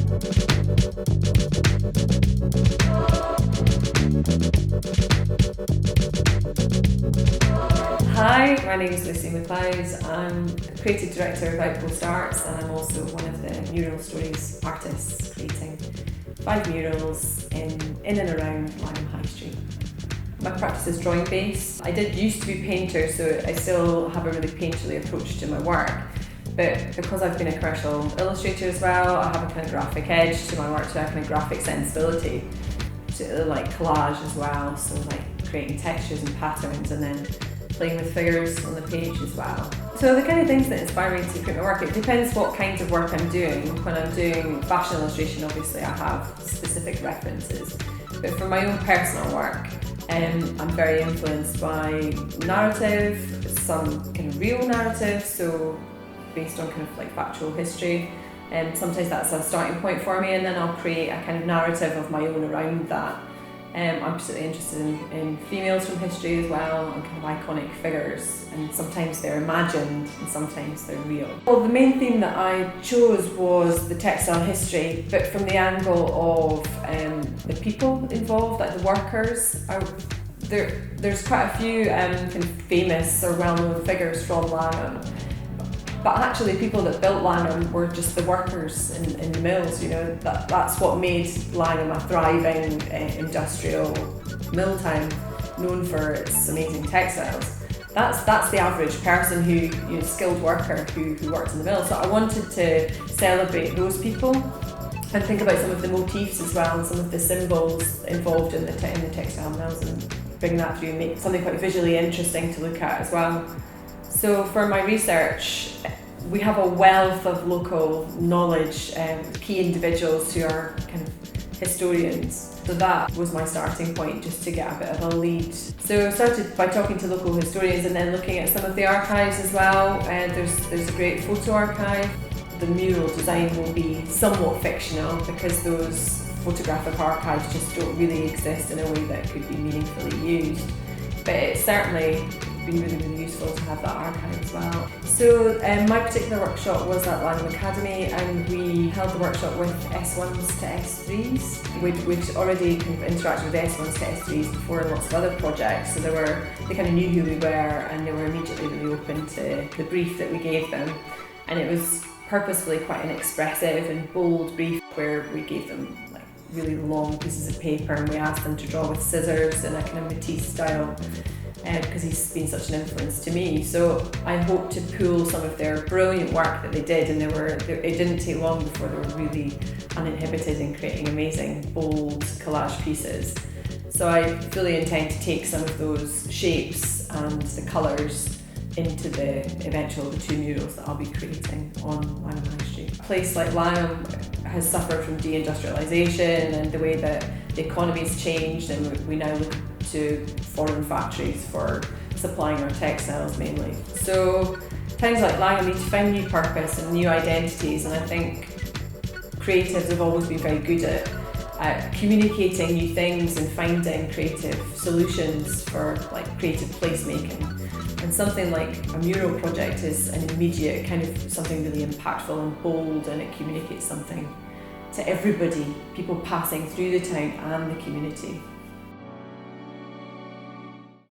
Hi, my name is MacLeod. I'm the creative director of OutPost Arts, and I'm also one of the Mural Stories artists, creating 5 murals in and around Langholm High Street. My practice is drawing based. I did used to be a painter, so I still have a really painterly approach to my work. But because I've been a commercial illustrator as well, I have a kind of graphic edge to my work, to a kind of graphic sensibility, to like collage as well, so like creating textures and patterns and then playing with figures on the page as well. So the kind of things that inspire me to create my work, it depends what kinds of work I'm doing. When I'm doing fashion illustration, obviously I have specific references. But for my own personal work, I'm very influenced by narrative, some kind of real narrative, so based on kind of like factual history. And sometimes that's a starting point for me, and then I'll create a kind of narrative of my own around that. I'm particularly interested in females from history as well, and kind of iconic figures, and sometimes they're imagined and sometimes they're real. Well, the main theme that I chose was the textile history, but from the angle of the people involved, like the workers. There's quite a few kind of famous or well-known figures from Langholm, but actually people that built Langholm were just the workers in the mills, you know. That's what made Langholm a thriving industrial mill town, known for its amazing textiles. That's the average person who, you know, skilled worker who worked in the mill. So I wanted to celebrate those people and think about some of the motifs as well, and some of the symbols involved in the textile mills, and bring that through and make something quite visually interesting to look at as well. So for my research, we have a wealth of local knowledge, key individuals who are kind of historians. So that was my starting point, just to get a bit of a lead. So I started by talking to local historians and then looking at some of the archives as well. There's a great photo archive. The mural design will be somewhat fictional because those photographic archives just don't really exist in a way that could be meaningfully used. But it's certainly been really useful to have that archive as well. So my particular workshop was at Langholm Academy, and we held the workshop with S1s to S3s. We'd already kind of interacted with S1s to S3s before in lots of other projects, so they kind of knew who we were, and they were immediately really open to the brief that we gave them. And it was purposefully quite an expressive and bold brief, where we gave them like really long pieces of paper and we asked them to draw with scissors in a kind of Matisse style, because he's been such an influence to me. So I hope to pull some of their brilliant work that they did, and it didn't take long before they were really uninhibited in creating amazing, bold collage pieces. So I fully intend to take some of those shapes and the colours into the 2 murals that I'll be creating on Langholm High Street. A place like Langholm has suffered from deindustrialisation and the way that the economy's changed, and we now look to foreign factories for supplying our textiles mainly. So towns like Langholm need to find new purpose and new identities, and I think creatives have always been very good at communicating new things and finding creative solutions for like creative placemaking. And something like a mural project is an immediate kind of something really impactful and bold, and it communicates something to everybody, people passing through the town and the community.